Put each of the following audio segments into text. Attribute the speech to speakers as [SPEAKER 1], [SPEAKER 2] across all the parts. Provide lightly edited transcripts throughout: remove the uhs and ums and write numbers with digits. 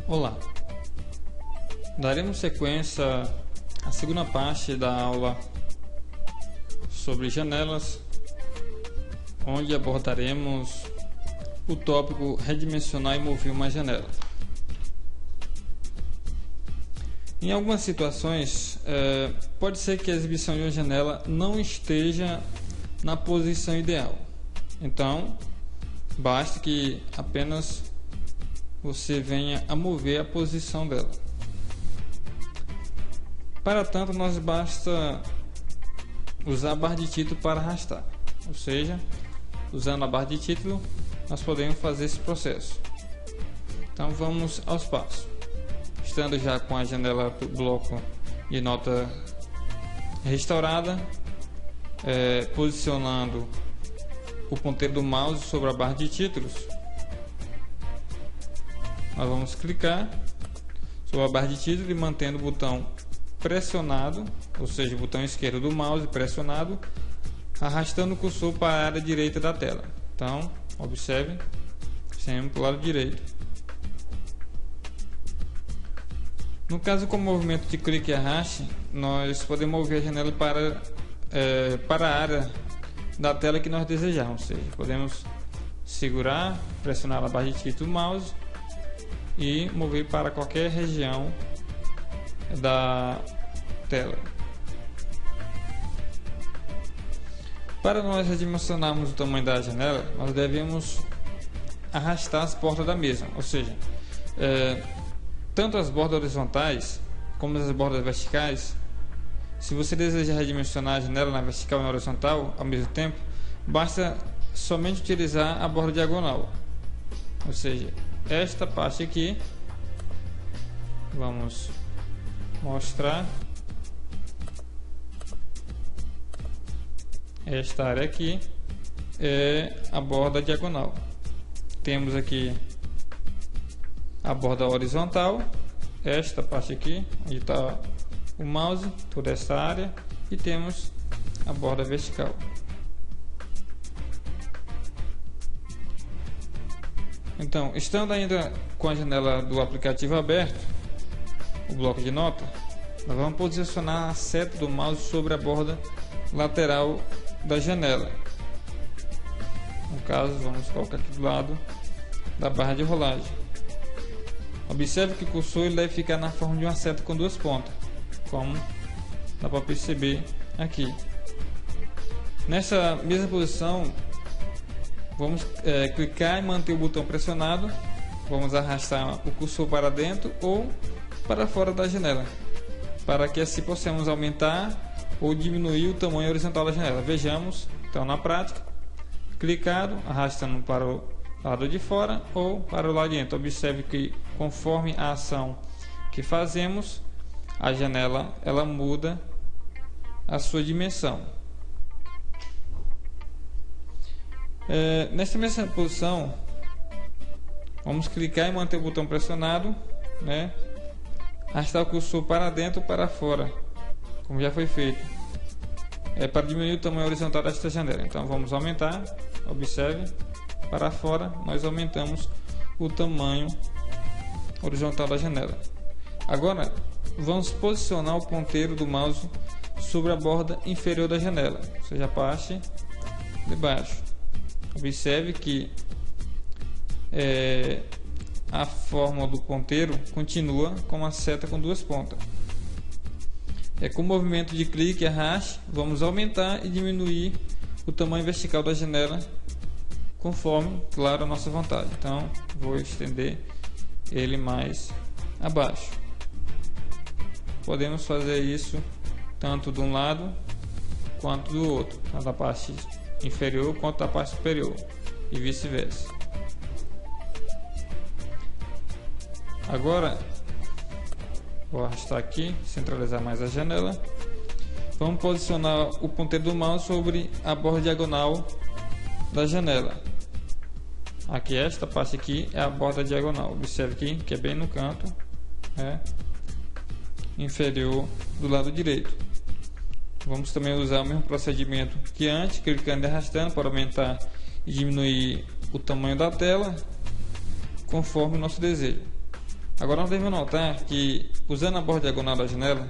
[SPEAKER 1] Olá, daremos sequência à segunda parte da aula sobre janelas, onde abordaremos o tópico redimensionar e mover uma janela. Em algumas situações, pode ser que a exibição de uma janela não esteja na posição ideal. Então, basta que apenas você venha a mover a posição dela. Para tanto, nós basta usar a barra de título para arrastar. Ou seja, usando a barra de título, nós podemos fazer esse processo. Então vamos aos passos. Estando já com a janela do bloco de nota restaurada, posicionando o ponteiro do mouse sobre a barra de títulos, nós vamos clicar sobre a barra de título e mantendo o botão pressionado, ou seja, o botão esquerdo do mouse pressionado, arrastando o cursor para a área direita da tela. Então, observe, sempre para o lado direito. No caso com o movimento de clique e arraste, nós podemos mover a janela para a área da tela que nós desejamos, ou seja, podemos segurar, pressionar a barra de título do mouse e mover para qualquer região da tela. Para nós redimensionarmos o tamanho da janela, nós devemos arrastar as bordas da mesma, ou seja, tanto as bordas horizontais como as bordas verticais. Se você deseja redimensionar a janela na vertical e na horizontal ao mesmo tempo, basta somente utilizar a borda diagonal, ou seja, esta parte aqui. Vamos mostrar esta área aqui é a borda diagonal. Temos aqui a borda horizontal, esta parte aqui onde está o mouse, toda essa área, e temos a borda vertical. Então, estando ainda com a janela do aplicativo aberto, o bloco de nota, nós vamos posicionar a seta do mouse sobre a borda lateral da janela. No caso, vamos colocar aqui do lado da barra de rolagem. Observe que o cursor ele deve ficar na forma de uma seta com duas pontas, como dá para perceber aqui. Nessa mesma posição, vamos clicar e manter o botão pressionado. Vamos arrastar o cursor para dentro ou para fora da janela, para que assim possamos aumentar ou diminuir o tamanho horizontal da janela. Vejamos, então, na prática, clicado, arrastando para o lado de fora ou para o lado de dentro. Observe que conforme a ação que fazemos, a janela ela muda a sua dimensão. Nessa mesma posição, vamos clicar e manter o botão pressionado, arrastar o cursor para dentro ou para fora, como já foi feito, para diminuir o tamanho horizontal desta janela. Então vamos aumentar, observe, para fora nós aumentamos o tamanho horizontal da janela. Agora vamos posicionar o ponteiro do mouse sobre a borda inferior da janela, ou seja, a parte de baixo. Observe que a forma do ponteiro continua com uma seta com duas pontas. Com o movimento de clique e arraste, vamos aumentar e diminuir o tamanho vertical da janela conforme, claro, a nossa vontade. Então, vou estender ele mais abaixo. Podemos fazer isso tanto de um lado quanto do outro, tanto da parte inferior quanto da parte superior e vice-versa. Agora vou arrastar aqui, centralizar mais a janela. Vamos posicionar o ponteiro do mouse sobre a borda diagonal da janela. Aqui, esta parte aqui é a borda diagonal. Observe aqui que é bem no canto inferior do lado direito. Vamos também usar o mesmo procedimento que antes, clicando e arrastando para aumentar e diminuir o tamanho da tela conforme o nosso desejo. Agora nós devemos notar que, usando a borda diagonal da janela,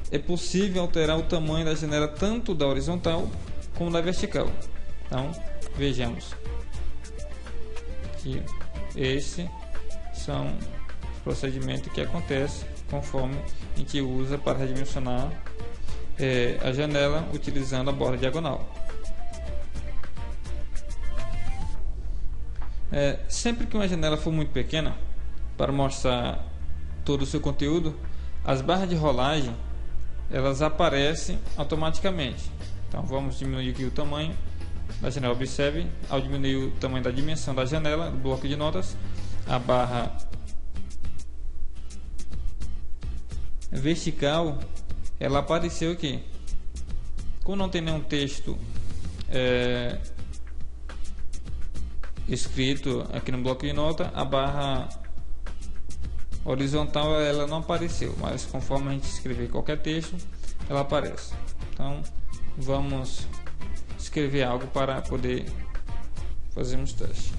[SPEAKER 1] é possível alterar o tamanho da janela tanto da horizontal como da vertical. Então, vejamos que esses são os procedimentos que acontecem conforme a gente usa para redimensionar a janela utilizando a borda diagonal. Sempre que uma janela for muito pequena, para mostrar todo o seu conteúdo, as barras de rolagem elas aparecem automaticamente. Então vamos diminuir aqui o tamanho da janela. Observe, ao diminuir o tamanho da dimensão da janela do bloco de notas, a barra vertical ela apareceu aqui. Como não tem nenhum texto escrito aqui no bloco de nota, a barra horizontal ela não apareceu, mas conforme a gente escrever qualquer texto, ela aparece. Então vamos escrever algo para poder fazermos teste.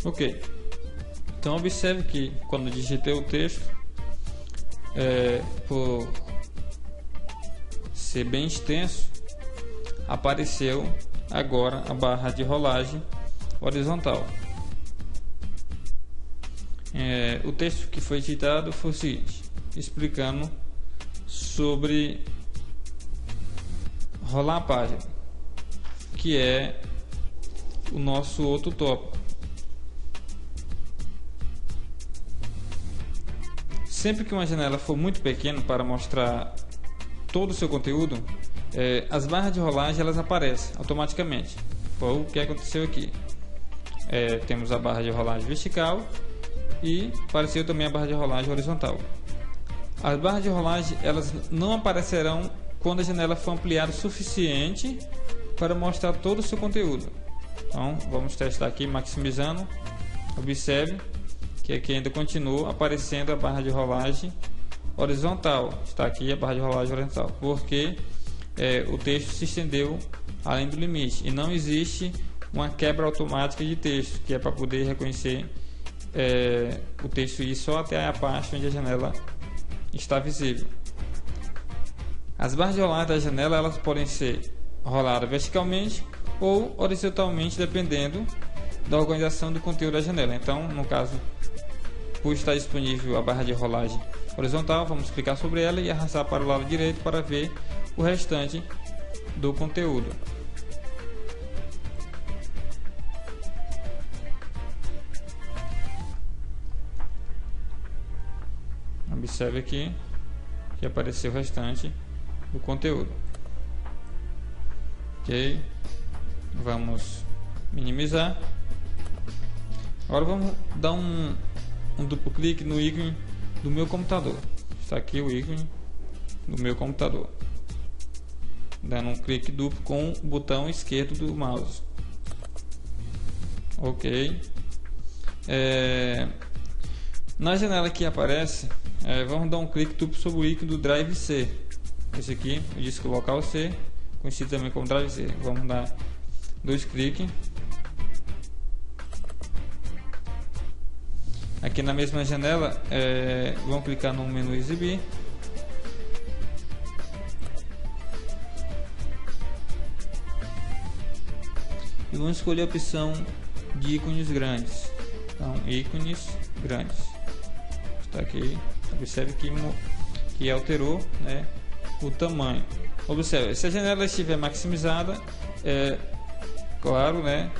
[SPEAKER 1] Ok, então observe que quando digitei o texto, por ser bem extenso, apareceu agora a barra de rolagem horizontal. O texto que foi digitado foi o seguinte, explicando sobre rolar a página, que é o nosso outro tópico. Sempre que uma janela for muito pequena para mostrar todo o seu conteúdo, as barras de rolagem elas aparecem automaticamente. Foi o que aconteceu aqui. Temos a barra de rolagem vertical e apareceu também a barra de rolagem horizontal. As barras de rolagem elas não aparecerão quando a janela for ampliada o suficiente para mostrar todo o seu conteúdo. Então vamos testar aqui maximizando. Observe que aqui ainda continua aparecendo a barra de rolagem horizontal. Está aqui a barra de rolagem horizontal, porque o texto se estendeu além do limite e não existe uma quebra automática de texto, que é para poder reconhecer o texto ir só até a parte onde a janela está visível. As barras de rolagem da janela elas podem ser roladas verticalmente ou horizontalmente, dependendo da organização do conteúdo da janela. Então, no caso, por estar disponível a barra de rolagem horizontal, vamos clicar sobre ela e arrastar para o lado direito para ver o restante do conteúdo. Observe aqui que apareceu o restante do conteúdo. Ok, vamos minimizar. Agora vamos dar um duplo clique no ícone do meu computador. Está aqui o ícone do meu computador, dando um clique duplo com o botão esquerdo do mouse. Ok, na janela que aparece, vamos dar um clique duplo sobre o ícone do Drive C. Esse aqui, o disco local C, conhecido também como Drive C. Vamos dar 2 cliques. Aqui na mesma janela, vamos clicar no menu exibir. vamos escolher a opção de ícones grandes. Então, ícones grandes. Está aqui. Observe que alterou, né, o tamanho. Observe, se a janela estiver maximizada, claro, né,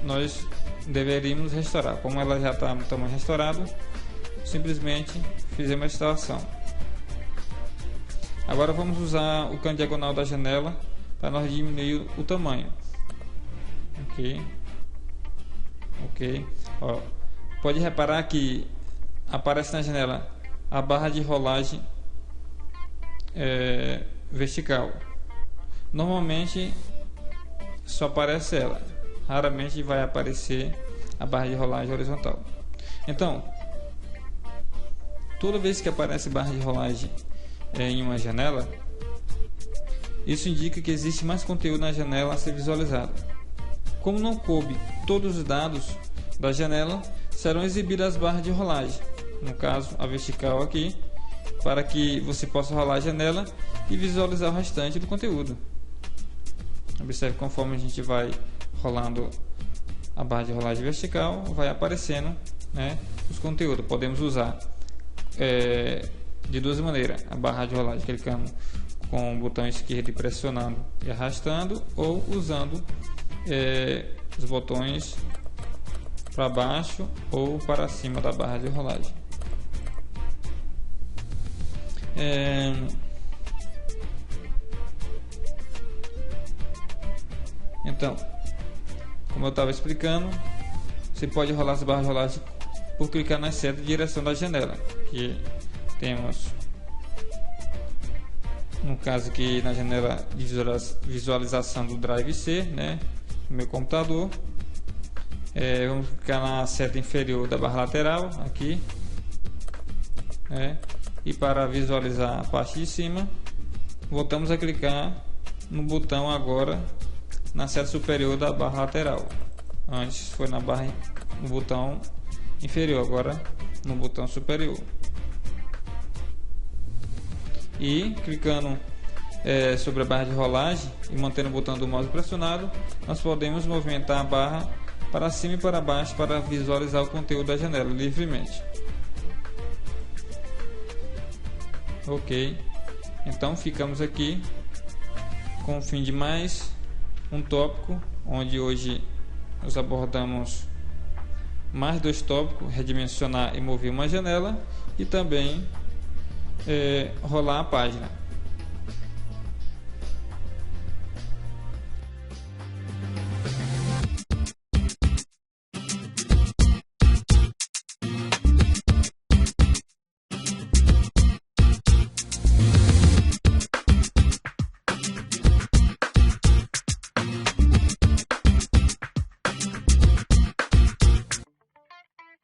[SPEAKER 1] nós deveríamos restaurar. Como ela já está no tamanho restaurado, simplesmente fizemos a instalação. Agora vamos usar o canto diagonal da janela para nós diminuir o tamanho. Ok. Ó, pode reparar que aparece na janela a barra de rolagem vertical. Normalmente só aparece ela, raramente vai aparecer a barra de rolagem horizontal. Então, toda vez que aparece barra de rolagem em uma janela, isso indica que existe mais conteúdo na janela a ser visualizado. Como não coube todos os dados da janela, serão exibidas as barras de rolagem, no caso a vertical aqui, para que você possa rolar a janela e visualizar o restante do conteúdo. Observe, conforme a gente vai rolando a barra de rolagem vertical, vai aparecendo, né, os conteúdos. Podemos usar de duas maneiras: a barra de rolagem clicando com o botão esquerdo e pressionando e arrastando, ou usando os botões para baixo ou para cima da barra de rolagem. Então, como eu estava explicando, você pode rolar as barras de rolagem por clicar na seta de direção da janela, que temos, no caso aqui, na janela de visualização do Drive C, né, no meu computador. Vamos clicar na seta inferior da barra lateral aqui, e para visualizar a parte de cima, voltamos a clicar no botão agora na seta superior da barra lateral. Antes foi no botão inferior, agora no botão superior. E clicando sobre a barra de rolagem e mantendo o botão do mouse pressionado, nós podemos movimentar a barra para cima e para baixo para visualizar o conteúdo da janela livremente. Ok, então ficamos aqui com o fim de mais um tópico, onde hoje nós abordamos mais dois tópicos: redimensionar e mover uma janela, e também rolar a página.